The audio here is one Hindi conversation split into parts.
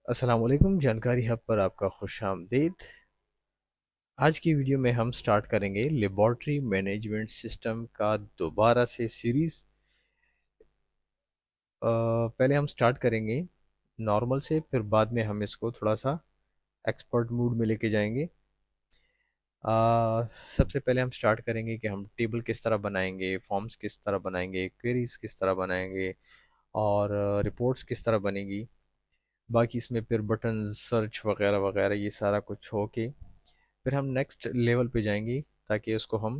अस्सलाम वालेकुम। जानकारी हब पर आपका खुशामदीद। आज की वीडियो में हम स्टार्ट करेंगे लेबॉर्ट्री मैनेजमेंट सिस्टम का दोबारा से सीरीज़। पहले हम स्टार्ट करेंगे नॉर्मल से, फिर बाद में हम इसको थोड़ा सा एक्सपर्ट मूड में लेके जाएंगे। सबसे पहले हम स्टार्ट करेंगे कि हम टेबल किस तरह बनाएंगे, फॉर्म्स किस तरह बनाएंगे, क्वेरीज किस तरह बनाएंगे और रिपोर्ट्स किस तरह बनेगी। बाकी इसमें फिर बटन सर्च वगैरह वगैरह ये सारा कुछ हो के फिर हम नेक्स्ट लेवल पे जाएंगे, ताकि उसको हम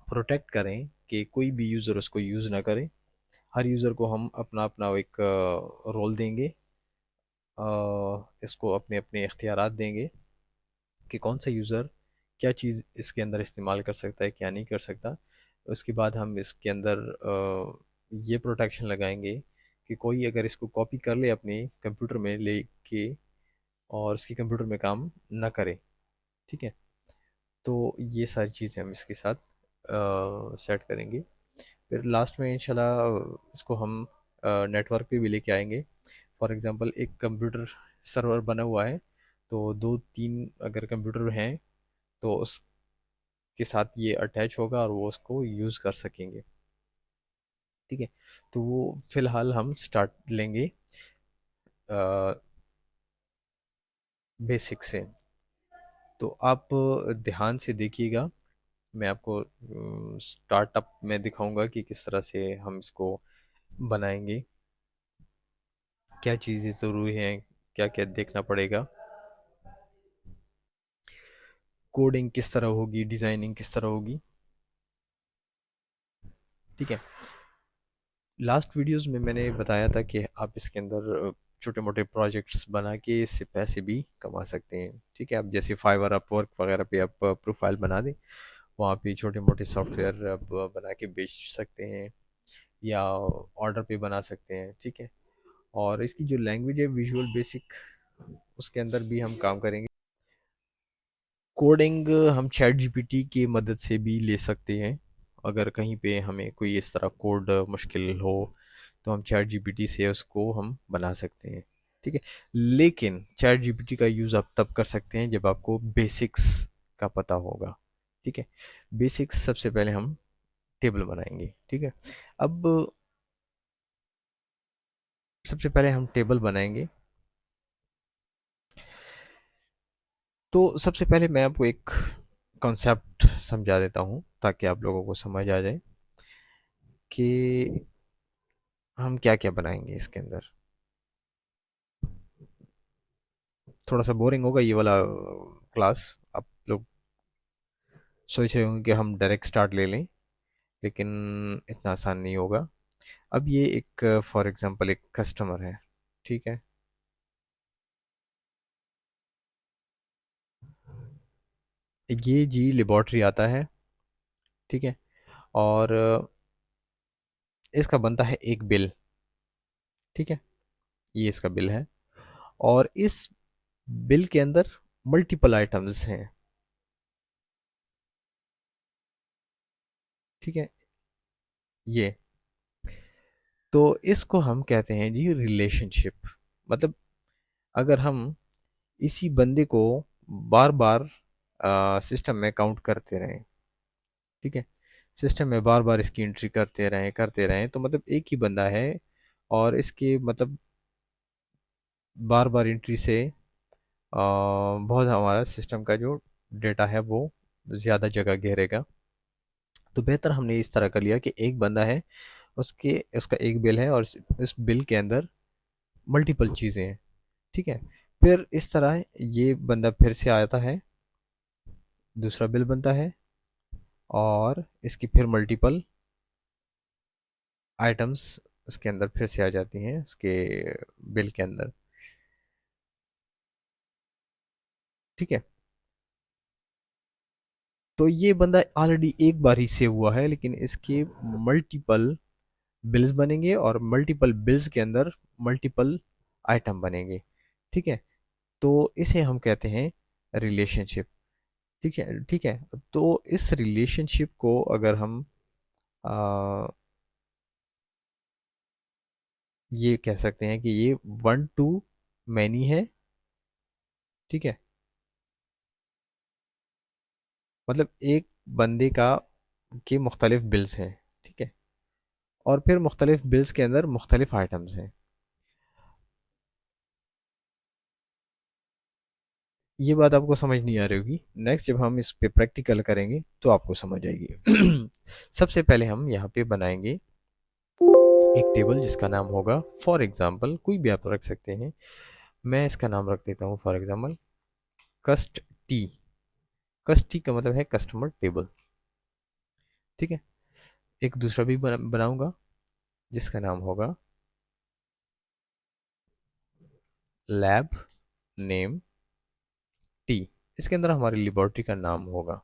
प्रोटेक्ट करें कि कोई भी यूज़र उसको यूज़ ना करे। हर यूज़र को हम अपना अपना एक रोल देंगे, इसको अपने अपने इख्तियारात देंगे कि कौन सा यूज़र क्या चीज़ इसके अंदर इस्तेमाल कर सकता है, क्या नहीं कर सकता। उसके बाद हम इसके अंदर ये प्रोटेक्शन लगाएंगे कि कोई अगर इसको कॉपी कर ले अपने कंप्यूटर में लेके और इसके कंप्यूटर में काम ना करे। ठीक है, तो ये सारी चीज़ें हम इसके साथ सेट करेंगे। फिर लास्ट में इंशाल्लाह इसको हम नेटवर्क पे भी लेके आएंगे। फॉर एग्ज़ाम्पल एक कंप्यूटर सर्वर बना हुआ है, तो दो तीन अगर कंप्यूटर हैं तो उसके साथ ये अटैच होगा और वो उसको यूज़ कर सकेंगे। ठीक है, तो वो फ़िलहाल हम स्टार्ट लेंगे बेसिक से। तो आप ध्यान से देखिएगा, मैं आपको स्टार्टअप में दिखाऊंगा कि किस तरह से हम इसको बनाएंगे, क्या चीज़ें ज़रूरी हैं, क्या क्या देखना पड़ेगा, कोडिंग किस तरह होगी, डिज़ाइनिंग किस तरह होगी। ठीक है, लास्ट वीडियोस में मैंने बताया था कि आप इसके अंदर छोटे मोटे प्रोजेक्ट्स बना के इससे पैसे भी कमा सकते हैं। ठीक है, आप जैसे फाइवर, अपवर्क वगैरह पे आप प्रोफाइल बना दें, वहाँ पे छोटे मोटे सॉफ्टवेयर आप बना के बेच सकते हैं या ऑर्डर पे बना सकते हैं। ठीक है, और इसकी जो लैंग्वेज है विजुअल बेसिक, उसके अंदर भी हम काम करेंगे। कोडिंग हम चैट जीपीटी की मदद से भी ले सकते हैं। अगर कहीं पे हमें कोई इस तरह कोड मुश्किल हो तो हम चैट जीपीटी से उसको हम बना सकते हैं। ठीक है, लेकिन चैट जीपीटी का यूज़ आप तब कर सकते हैं जब आपको बेसिक्स का पता होगा। ठीक है, बेसिक्स सबसे पहले हम टेबल बनाएंगे। ठीक है, अब सबसे पहले हम टेबल बनाएंगे। तो सबसे पहले मैं आपको एक कॉन्सेप्ट समझा देता हूँ ताकि आप लोगों को समझ आ जाए कि हम क्या क्या बनाएंगे इसके अंदर। थोड़ा सा बोरिंग होगा ये वाला क्लास, आप लोग सोच रहे होंगे कि हम डायरेक्ट स्टार्ट ले लें, लेकिन इतना आसान नहीं होगा। अब ये एक फॉर एग्जांपल एक कस्टमर है। ठीक है, ये जी लेबॉर्ट्री आता है। ठीक है, और इसका बनता है एक बिल। ठीक है, ये इसका बिल है और इस बिल के अंदर मल्टीपल आइटम्स हैं। ठीक है, ये तो इसको हम कहते हैं जी रिलेशनशिप। मतलब अगर हम इसी बंदे को बार बार सिस्टम में काउंट करते रहें, ठीक है, सिस्टम में बार बार इसकी एंट्री करते रहें, तो मतलब एक ही बंदा है और इसके मतलब बार बार एंट्री से बहुत हमारा सिस्टम का जो डेटा है वो ज़्यादा जगह घेरेगा। तो बेहतर हमने इस तरह कर लिया कि एक बंदा है, उसके उसका एक बिल है और इस बिल के अंदर मल्टीपल चीज़ें हैं। ठीक है, फिर इस तरह ये बंदा फिर से आता है, दूसरा बिल बनता है और इसकी फिर मल्टीपल आइटम्स उसके अंदर फिर से आ जाती हैं उसके बिल के अंदर। ठीक है, तो ये बंदा ऑलरेडी एक बार ही सेव हुआ है, लेकिन इसके मल्टीपल बिल्स बनेंगे और मल्टीपल बिल्स के अंदर मल्टीपल आइटम बनेंगे। ठीक है, तो इसे हम कहते हैं रिलेशनशिप। ठीक है, ठीक है, तो इस रिलेशनशिप को अगर हम ये कह सकते हैं कि ये वन टू मैनी है, ठीक है। मतलब एक बंदे का के मुख्तलिफ बिल्स हैं, ठीक है, और फिर मुख्तलिफ बिल्स के अंदर मुख्तलिफ आइटम्स हैं। ये बात आपको समझ नहीं आ रही होगी, नेक्स्ट जब हम इस पे प्रैक्टिकल करेंगे तो आपको समझ आएगी। सबसे पहले हम यहाँ पे बनाएंगे एक टेबल जिसका नाम होगा, फॉर एग्जांपल कोई भी आप रख सकते हैं, मैं इसका नाम रख देता हूँ फॉर एग्जांपल कस्ट टी। कस्ट टी का मतलब है कस्टमर टेबल, ठीक है। एक दूसरा भी बनाऊंगा जिसका नाम होगा लैब नेम टी। इसके अंदर हमारी लेबोरेटरी का नाम होगा,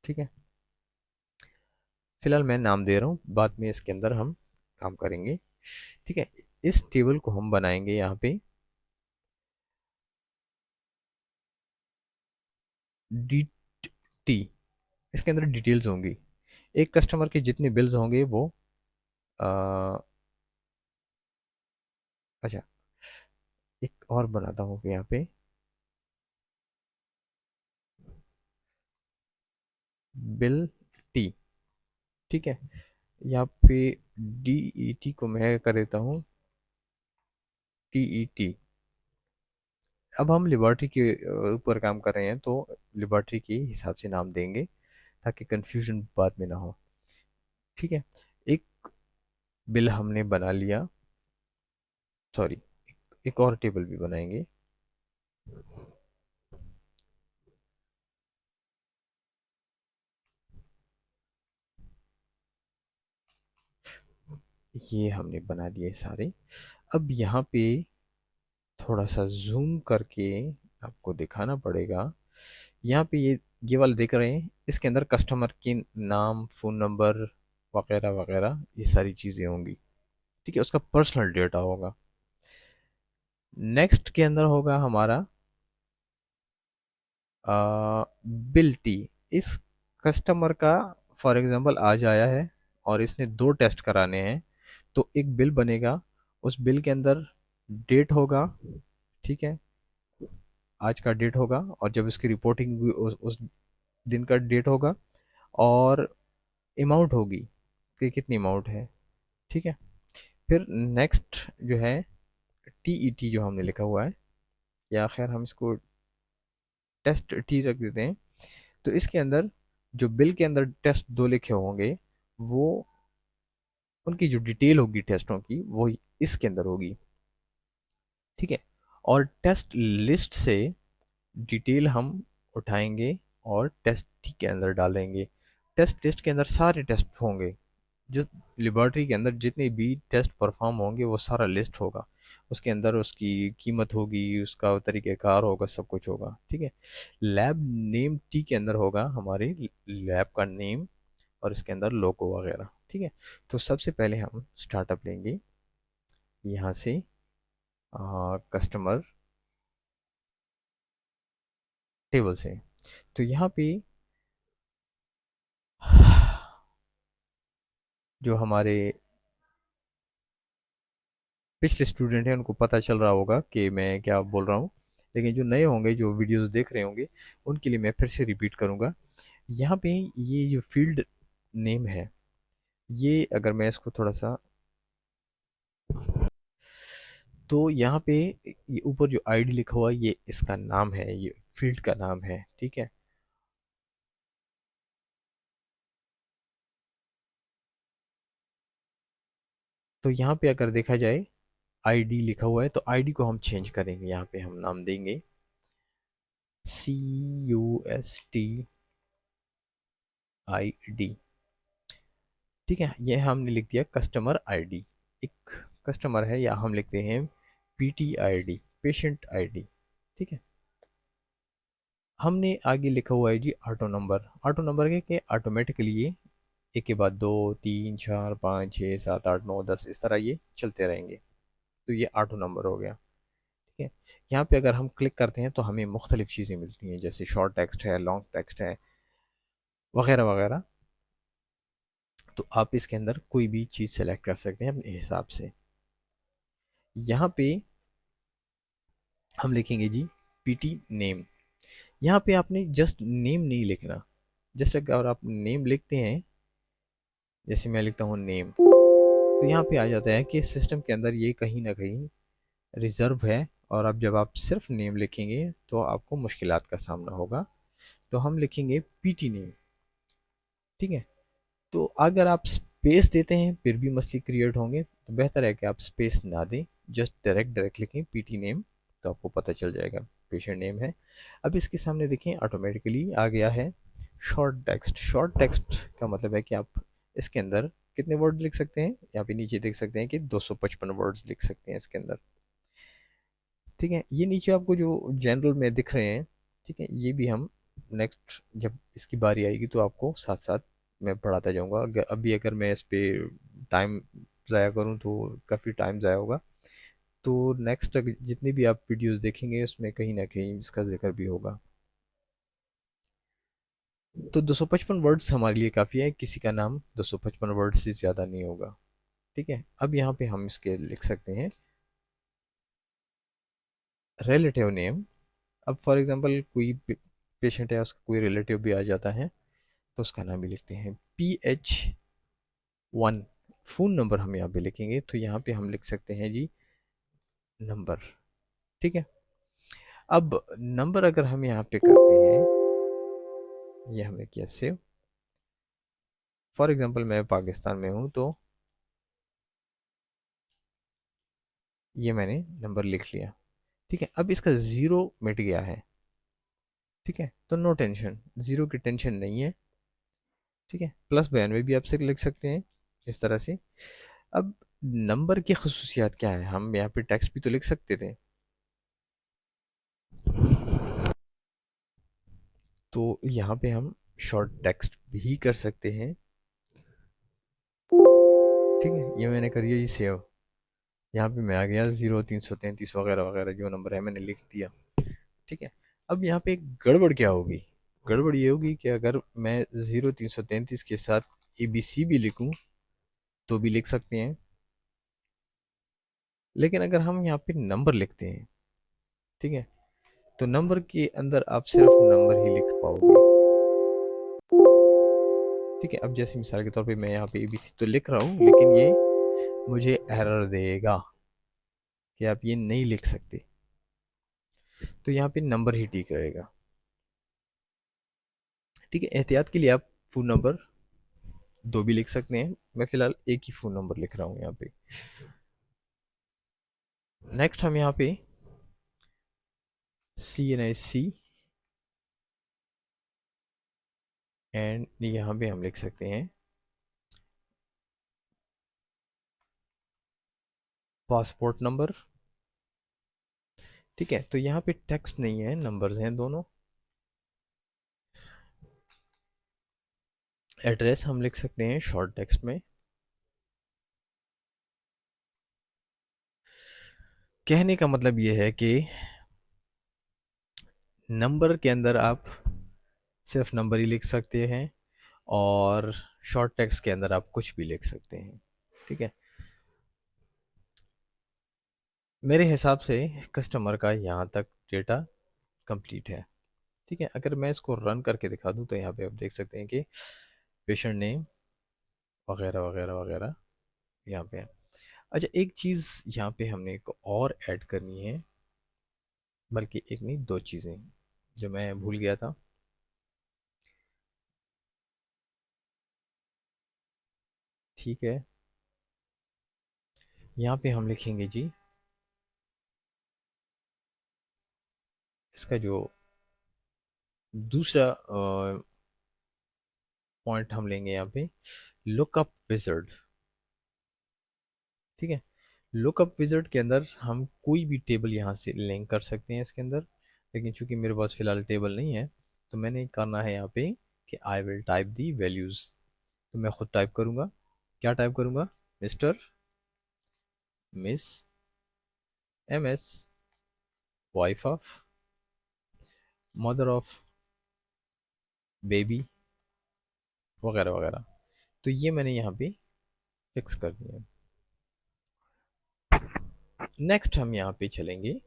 ठीक है। फिलहाल मैं नाम दे रहा हूँ, बाद में इसके अंदर हम काम करेंगे, ठीक है। इस टेबल को हम बनाएंगे यहाँ पे डी टी। इसके अंदर डिटेल्स होंगी, एक कस्टमर के जितने बिल्स होंगे वो आ, अच्छा, एक और बनाता हूँ यहाँ पे बिल टी, ठीक है। यहाँ पे डी ई टी को मैं कर देता हूँ टी ई टी। अब हम लिबर्टी के ऊपर काम कर रहे हैं तो लिबर्टी के हिसाब से नाम देंगे ताकि कंफ्यूजन बाद में ना हो, ठीक है। एक बिल हमने बना लिया, सॉरी, एक और टेबल भी बनाएंगे। ये हमने बना दिए सारे। अब यहाँ पे थोड़ा सा जूम करके आपको दिखाना पड़ेगा। यहाँ पे ये वाला देख रहे हैं, इसके अंदर कस्टमर के नाम, फ़ोन नंबर वगैरह वगैरह ये सारी चीज़ें होंगी, ठीक है। उसका पर्सनल डेटा होगा। नेक्स्ट के अंदर होगा हमारा बिल टी। इस कस्टमर का फॉर एग्जांपल आज आया है और इसने 2 टेस्ट कराने हैं, तो एक बिल बनेगा, उस बिल के अंदर डेट होगा, ठीक है, आज का डेट होगा, और जब इसकी रिपोर्टिंग हुई उस दिन का डेट होगा, और अमाउंट होगी कि कितनी अमाउंट है, ठीक है। फिर नेक्स्ट जो है टी ई टी जो हमने लिखा हुआ है, या खैर हम इसको टेस्ट टी रख देते हैं, तो इसके अंदर जो बिल के अंदर टेस्ट 2 लिखे होंगे, वो उनकी जो डिटेल होगी टेस्टों की वो इसके अंदर होगी, ठीक है। और टेस्ट लिस्ट से डिटेल हम उठाएंगे और टेस्ट के अंदर डालेंगे। टेस्ट लिस्ट के अंदर सारे टेस्ट होंगे, जिस लेबॉर्ट्री के अंदर जितने भी टेस्ट परफॉर्म होंगे वो सारा लिस्ट होगा। उसके अंदर उसकी कीमत होगी, उसका तरीक़ेकार होगा, सब कुछ होगा, ठीक है। लैब नेम टी के अंदर होगा हमारे लैब का नेम और इसके अंदर लोगो वगैरह, ठीक है। तो सबसे पहले हम स्टार्टअप लेंगे यहाँ से कस्टमर टेबल से। तो यहाँ पे जो हमारे पिछले स्टूडेंट हैं उनको पता चल रहा होगा कि मैं क्या बोल रहा हूँ, लेकिन जो नए होंगे जो वीडियोस देख रहे होंगे उनके लिए मैं फिर से रिपीट करूँगा। यहाँ पे ये जो फील्ड नेम है, ये अगर मैं इसको थोड़ा सा, तो यहाँ पे ये ऊपर जो आईडी लिखा हुआ है ये इसका नाम है, ये फील्ड का नाम है, ठीक है। तो यहाँ पे अगर देखा जाए आईडी लिखा हुआ है तो आईडी को हम चेंज करेंगे, यहाँ पे हम नाम देंगे CUST ID, ठीक है। ये हमने लिख दिया कस्टमर आईडी। एक कस्टमर है या हम लिखते हैं PTID, पेशेंट आईडी, ठीक है। हमने आगे लिखा हुआ है जी ऑटो नंबर। ऑटो नंबर के ऑटोमेटिकली ये एक के बाद 2 3 4 5 6 7 8 9 10 इस तरह ये चलते रहेंगे, तो ये ऑटो नंबर हो गया, ठीक है। यहाँ पे अगर हम क्लिक करते हैं तो हमें मुख्तलिफ चीज़ें मिलती हैं, जैसे शॉर्ट टेक्स्ट है, लॉन्ग टेक्स्ट है, वगैरह वगैरह। तो आप इसके अंदर कोई भी चीज़ सेलेक्ट कर सकते हैं अपने हिसाब से। यहाँ पे हम लिखेंगे जी पीटी नेम। यहाँ पे आपने जस्ट नेम नहीं लिखना। जस्ट अगर आप नेम लिखते हैं, जैसे मैं लिखता हूँ नेम, तो यहाँ पे आ जाता है कि सिस्टम के अंदर ये कहीं ना कहीं रिजर्व है, और अब जब आप सिर्फ नेम लिखेंगे तो आपको मुश्किलात का सामना होगा। तो हम लिखेंगे पीटी नेम। ठीक है। तो अगर आप स्पेस देते हैं फिर भी मसले क्रिएट होंगे, तो बेहतर है कि आप स्पेस ना दें, जस्ट डायरेक्ट लिखें पीटी नेम, तो आपको पता चल जाएगा पेशेंट नेम है। अब इसके सामने देखें ऑटोमेटिकली आ गया है शॉर्ट टेक्स्ट। शॉर्ट टेक्स्ट का मतलब है कि आप इसके अंदर कितने वर्ड लिख सकते हैं, यहाँ पे नीचे देख सकते हैं कि 255 वर्ड्स लिख सकते हैं इसके अंदर। ठीक है, ये नीचे आपको जो जनरल में दिख रहे हैं, ठीक है, ये भी हम नेक्स्ट जब इसकी बारी आएगी तो आपको साथ साथ मैं पढ़ाता जाऊंगा। अगर मैं इस पे टाइम ज़ाया करूँ तो काफ़ी टाइम ज़ाया होगा। तो नेक्स्ट जितनी भी आप वीडियोस देखेंगे उसमें कहीं ना कहीं इसका जिक्र भी होगा। तो 255 वर्ड्स हमारे लिए काफ़ी है, किसी का नाम 255 वर्ड्स से ज़्यादा नहीं होगा। ठीक है, अब यहाँ पे हम इसके लिख सकते हैं रिलेटिव नेम। अब फॉर एग्जांपल कोई पेशेंट है, उसका कोई रिलेटिव भी आ जाता है, तो उसका नाम भी लिखते हैं PH1। फ़ोन नंबर हम यहाँ पे लिखेंगे, तो यहाँ पे हम लिख सकते हैं जी नंबर। ठीक है। अब नंबर अगर हम यहाँ पे करते हैं, ये हमने किया सेव। फॉर एग्जांपल मैं पाकिस्तान में हूँ, तो ये मैंने नंबर लिख लिया। ठीक है, अब इसका ज़ीरो मिट गया है। ठीक है, तो नो टेंशन, ज़ीरो की टेंशन नहीं है। ठीक है, +92 भी आप से लिख सकते हैं इस तरह से। अब नंबर की खसूसियात क्या है, हम यहाँ पे टेक्स्ट भी तो लिख सकते थे, तो यहाँ पे हम शॉर्ट टेक्स्ट भी कर सकते हैं। ठीक है, ये मैंने कर दिया जी सेव। यहाँ पे मैं आ गया 0333 वगैरह वगैरह जो नंबर है मैंने लिख दिया। ठीक है, अब यहाँ पे एक गड़बड़ क्या होगी, गड़बड़ ये होगी कि अगर मैं 0333 के साथ ABC भी लिखूं तो भी लिख सकते हैं, लेकिन अगर हम यहाँ पे नंबर लिखते हैं, ठीक है, तो नंबर के अंदर आप सिर्फ नंबर ही लिख पाओगे। ठीक है, अब जैसे मिसाल के तौर पे मैं यहाँ पे ABC तो लिख रहा हूँ, लेकिन ये मुझे एरर देगा कि आप ये नहीं लिख सकते, तो यहाँ पे नंबर ही ठीक रहेगा। ठीक है, एहतियात के लिए आप फ़ोन नंबर दो भी लिख सकते हैं, मैं फ़िलहाल एक ही फ़ोन नंबर लिख रहा हूँ यहाँ पे। नेक्स्ट हम यहाँ पे CNIC एंड यहाँ पे हम लिख सकते हैं पासपोर्ट नंबर। ठीक है, तो यहाँ पे टेक्स्ट नहीं है, नंबर्स हैं दोनों। एड्रेस हम लिख सकते हैं शॉर्ट टेक्स्ट में। कहने का मतलब ये है कि नंबर के अंदर आप सिर्फ नंबर ही लिख सकते हैं, और शॉर्ट टेक्स्ट के अंदर आप कुछ भी लिख सकते हैं। ठीक है, मेरे हिसाब से कस्टमर का यहाँ तक डेटा कंप्लीट है। ठीक है, अगर मैं इसको रन करके दिखा दूँ तो यहाँ पे आप देख सकते हैं कि पेशेंट नेम वगैरह वगैरह वगैरह यहाँ पे है। अच्छा, एक चीज़ यहाँ पे हमने एक और ऐड करनी है, बल्कि एक नहीं दो चीज़ें जो मैं भूल गया था। ठीक है, यहाँ पे हम लिखेंगे जी इसका जो दूसरा पॉइंट हम लेंगे यहाँ पे लुकअप विजर्ड। ठीक है, लुकअप विजर्ड के अंदर हम कोई भी टेबल यहाँ से लिंक कर सकते हैं इसके अंदर, लेकिन चूंकि मेरे पास फिलहाल टेबल नहीं है, तो मैंने करना है यहाँ पे कि I will type the values. तो मैं खुद टाइप करूँगा, क्या टाइप करूँगा, mister, miss, MS, wife of, mother of baby वगैरह वगैरह। तो ये मैंने यहाँ पे फिक्स कर दिया है। नेक्स्ट हम यहाँ पे चलेंगे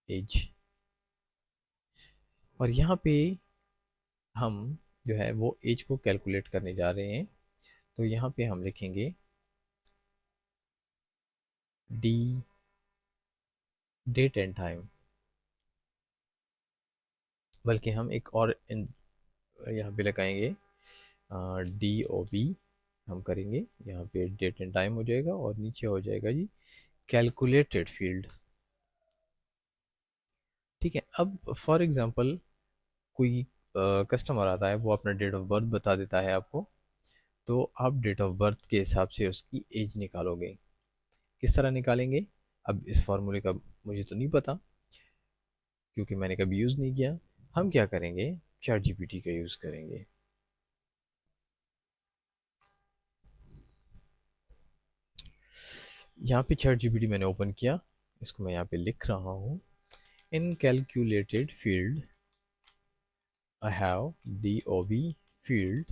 एज, और यहाँ पे हम जो है वो एज को कैलकुलेट करने जा रहे हैं। तो यहाँ पे हम लिखेंगे डी डेट एंड टाइम, बल्कि हम एक और यहाँ पे लगाएंगे डी ओ बी, हम करेंगे यहाँ पे डेट एंड टाइम हो जाएगा और नीचे हो जाएगा जी कैलकुलेटेड फील्ड। ठीक है, अब फॉर एग्जांपल कोई कस्टमर आता है, वो अपना डेट ऑफ बर्थ बता देता है आपको, तो आप डेट ऑफ बर्थ के हिसाब से उसकी एज निकालोगे। किस तरह निकालेंगे? अब इस फार्मूले का मुझे तो नहीं पता, क्योंकि मैंने कभी यूज़ नहीं किया। हम क्या करेंगे, चैट जीपीटी का यूज़ करेंगे। यहाँ पे चैट जीपीटी मैंने ओपन किया, इसको मैं यहाँ पे लिख रहा हूँ। In calculated field I have DOB field.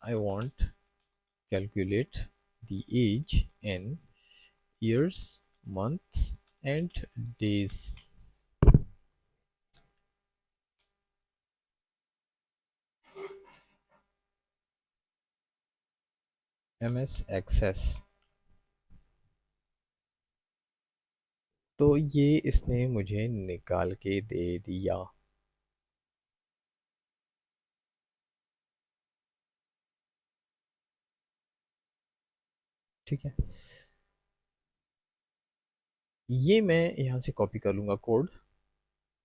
I want calculate the age in years, months and days. MS Access। तो ये इसने मुझे निकाल के दे दिया। ठीक है, ये मैं यहाँ से कॉपी कर लूँगा कोड।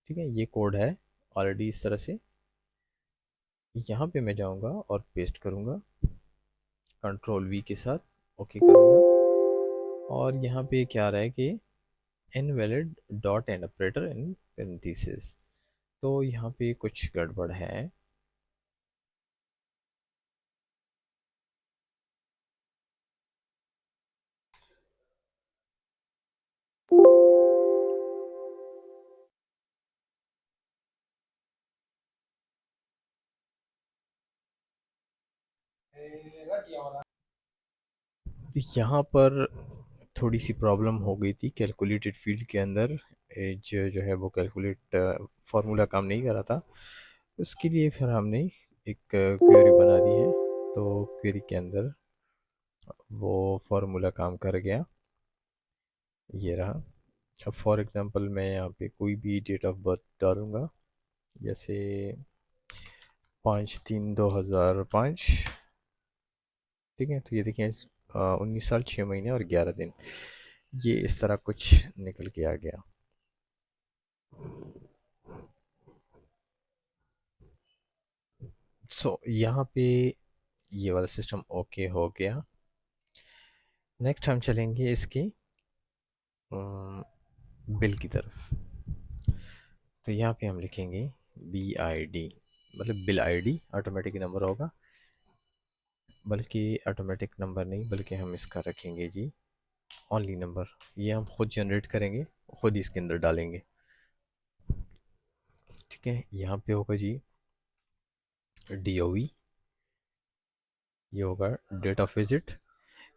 ठीक है, ये कोड है ऑलरेडी इस तरह से। यहाँ पे मैं जाऊँगा और पेस्ट करूँगा कंट्रोल वी के साथ, ओके करूँगा। और यहाँ पे क्या आ रहा है कि invalid dot and operator in parenthesis, तो यहाँ पे कुछ गड़बड़ है। यहाँ पर थोड़ी सी प्रॉब्लम हो गई थी कैलकुलेटेड फील्ड के अंदर। एज जो है वो कैलकुलेट फार्मूला काम नहीं कर रहा था। उसके लिए फिर हमने एक क्वेरी बना दी है, तो क्वेरी के अंदर वो फार्मूला काम कर गया। ये रहा। अब फॉर एग्जांपल मैं यहाँ पे कोई भी डेट ऑफ बर्थ डालूँगा, जैसे 5/3/2005। ठीक है, तो ये देखिए 19 साल 6 महीने और 11 दिन, ये इस तरह कुछ निकल के आ गया। यहाँ पे ये वाला सिस्टम ओके हो गया। नेक्स्ट हम चलेंगे इसके बिल की तरफ। तो यहाँ पे हम लिखेंगे BID, मतलब बिल आईडी ऑटोमेटिक नंबर होगा, बल्कि ऑटोमेटिक नंबर नहीं, बल्कि हम इसका रखेंगे जी ओनली नंबर। ये हम खुद जनरेट करेंगे, खुद ही इसके अंदर डालेंगे। ठीक है, यहाँ पे होगा जी DOV, ये होगा डेट ऑफ विजिट,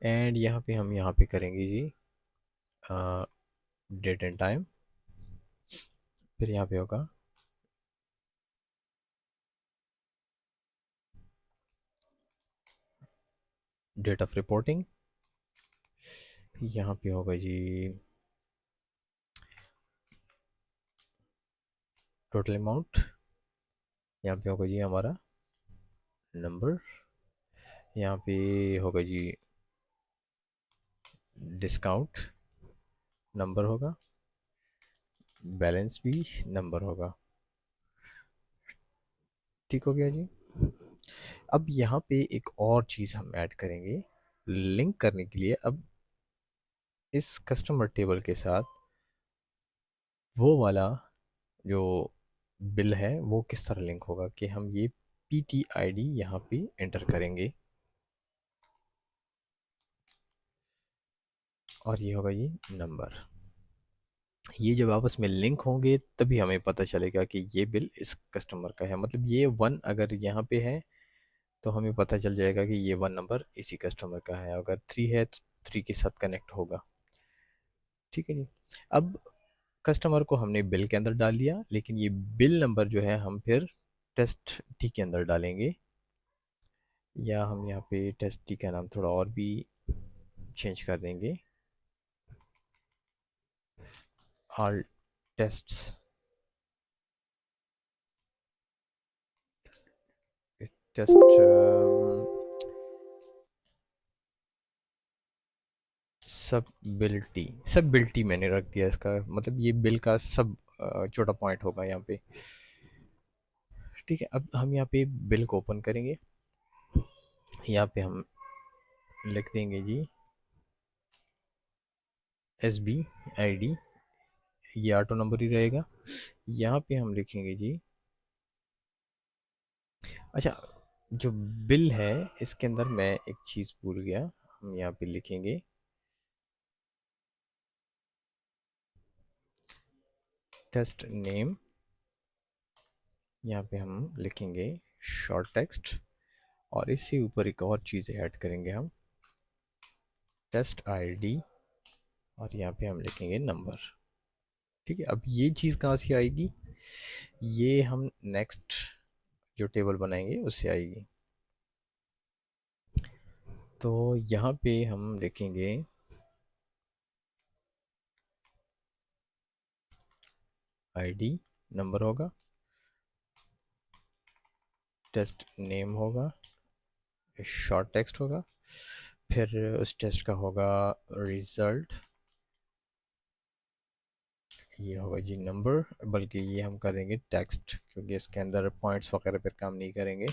एंड यहाँ पे हम यहाँ पे करेंगे जी डेट एंड टाइम। फिर यहाँ पे होगा डेट ऑफ रिपोर्टिंग। यहाँ पे होगा जी टोटल अमाउंट। यहाँ पे होगा जी हमारा नंबर। यहाँ पे होगा जी डिस्काउंट नंबर होगा, बैलेंस भी नंबर होगा। ठीक हो गया जी। अब यहाँ पे एक और चीज़ हम ऐड करेंगे लिंक करने के लिए। अब इस कस्टमर टेबल के साथ वो वाला जो बिल है वो किस तरह लिंक होगा, कि हम ये PTID यहाँ पे एंटर करेंगे, और ये होगा ये नंबर। ये जब आपस में लिंक होंगे तभी हमें पता चलेगा कि ये बिल इस कस्टमर का है। मतलब ये 1 अगर यहाँ पे है तो हमें पता चल जाएगा कि ये 1 नंबर इसी कस्टमर का है, अगर 3 है 3 के साथ कनेक्ट होगा। ठीक है जी। अब कस्टमर को हमने बिल के अंदर डाल दिया, लेकिन ये बिल नंबर जो है हम फिर टेस्ट टी के अंदर डालेंगे, या हम यहाँ पे टेस्ट टी का नाम थोड़ा और भी चेंज कर देंगे, ऑल टेस्ट्स टेस्ट सब बिल्टी मैंने रख दिया इसका, मतलब ये बिल का सब छोटा पॉइंट होगा यहाँ पे। ठीक है, अब हम यहाँ पे बिल को ओपन करेंगे, यहाँ पे हम लिख देंगे जी SBID, ये ऑटो नंबर ही रहेगा। यहाँ पे हम लिखेंगे जी, अच्छा जो बिल है इसके अंदर मैं एक चीज़ भूल गया, हम यहाँ पे लिखेंगे टेस्ट नेम, यहाँ पे हम लिखेंगे शॉर्ट टेक्स्ट, और इससे ऊपर एक और चीज़ ऐड करेंगे हम, टेस्ट ID, और यहाँ पे हम लिखेंगे नंबर। ठीक है, अब ये चीज़ कहाँ से आएगी, ये हम नेक्स्ट जो टेबल बनाएंगे उससे आएगी। तो यहाँ पे हम लिखेंगे ID, नंबर होगा, टेस्ट नेम होगा, शॉर्ट टेक्स्ट होगा, फिर उस टेस्ट का होगा रिज़ल्ट, ये होगा जी नंबर, बल्कि ये हम कर देंगे टेक्स्ट क्योंकि इसके अंदर पॉइंट्स वगैरह पर काम नहीं करेंगे।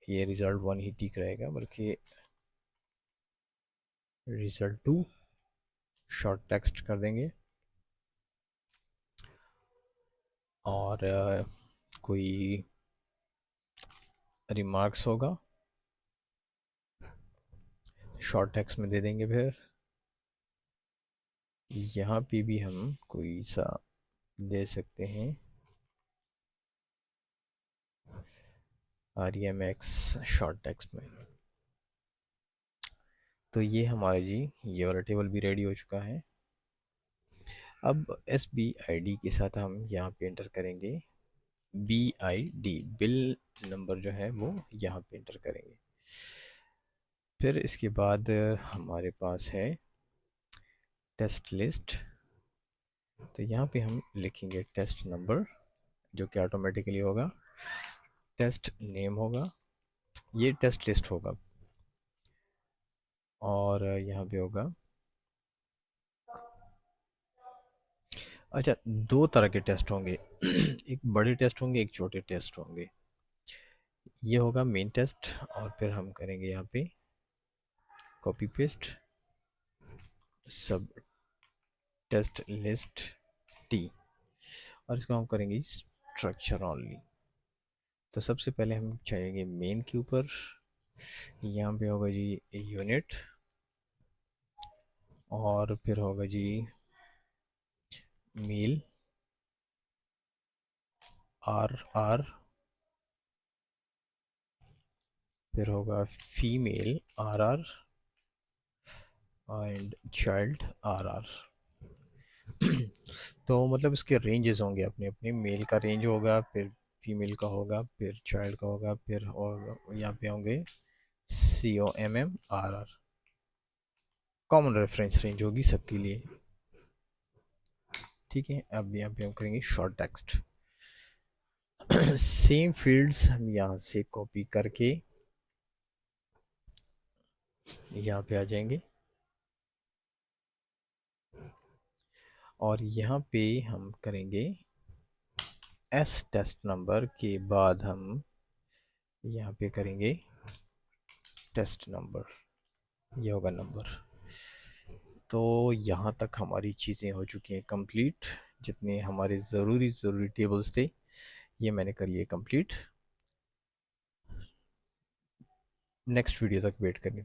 ये रिज़ल्ट 1 ही ठीक रहेगा, बल्कि रिज़ल्ट 2 शॉर्ट टेक्स्ट कर देंगे, और कोई रिमार्क्स होगा शॉर्ट टेक्स्ट में दे देंगे। फिर यहाँ पे भी हम कोई सा दे सकते हैं REMX शॉर्ट टेक्स्ट में। तो ये हमारा जी ये वाला टेबल भी रेडी हो चुका है। अब SBID के साथ हम यहाँ पे एंटर करेंगे BID, बिल नंबर जो है वो यहाँ पे एंटर करेंगे। फिर इसके बाद हमारे पास है टेस्ट लिस्ट, तो यहाँ पे हम लिखेंगे टेस्ट नंबर जो कि ऑटोमेटिकली होगा, टेस्ट नेम होगा, ये टेस्ट लिस्ट होगा, और यहाँ पे होगा, अच्छा दो तरह के टेस्ट होंगे एक बड़े टेस्ट होंगे, एक छोटे टेस्ट होंगे। ये होगा मेन टेस्ट, और फिर हम करेंगे यहाँ पे कॉपी पेस्ट सब टेस्ट लिस्ट टी, और इसको हम करेंगे स्ट्रक्चर ओनली। तो सबसे पहले हम जाएंगे मेन के ऊपर, यहाँ पे होगा जी यूनिट, और फिर होगा जी मेल RR, फिर होगा female RR, and child RR। तो मतलब इसके रेंजेस होंगे अपने अपने, मेल का रेंज होगा, फिर फीमेल का होगा, फिर चाइल्ड का होगा, फिर और यहाँ पे होंगे COMMRR, कॉमन रेफरेंस रेंज होगी सबके लिए। ठीक है, अब यहाँ पे हम करेंगे शॉर्ट टेक्स्ट सेम फील्ड्स हम यहाँ से कॉपी करके यहाँ पे आ जाएंगे, और यहाँ पे हम करेंगे टेस्ट नंबर के बाद हम यहाँ पे करेंगे टेस्ट नंबर, ये होगा नंबर। तो यहाँ तक हमारी चीज़ें हो चुकी हैं कंप्लीट, जितने हमारे ज़रूरी टेबल्स थे ये मैंने कर लिए कंप्लीट। नेक्स्ट वीडियो तक वेट करें।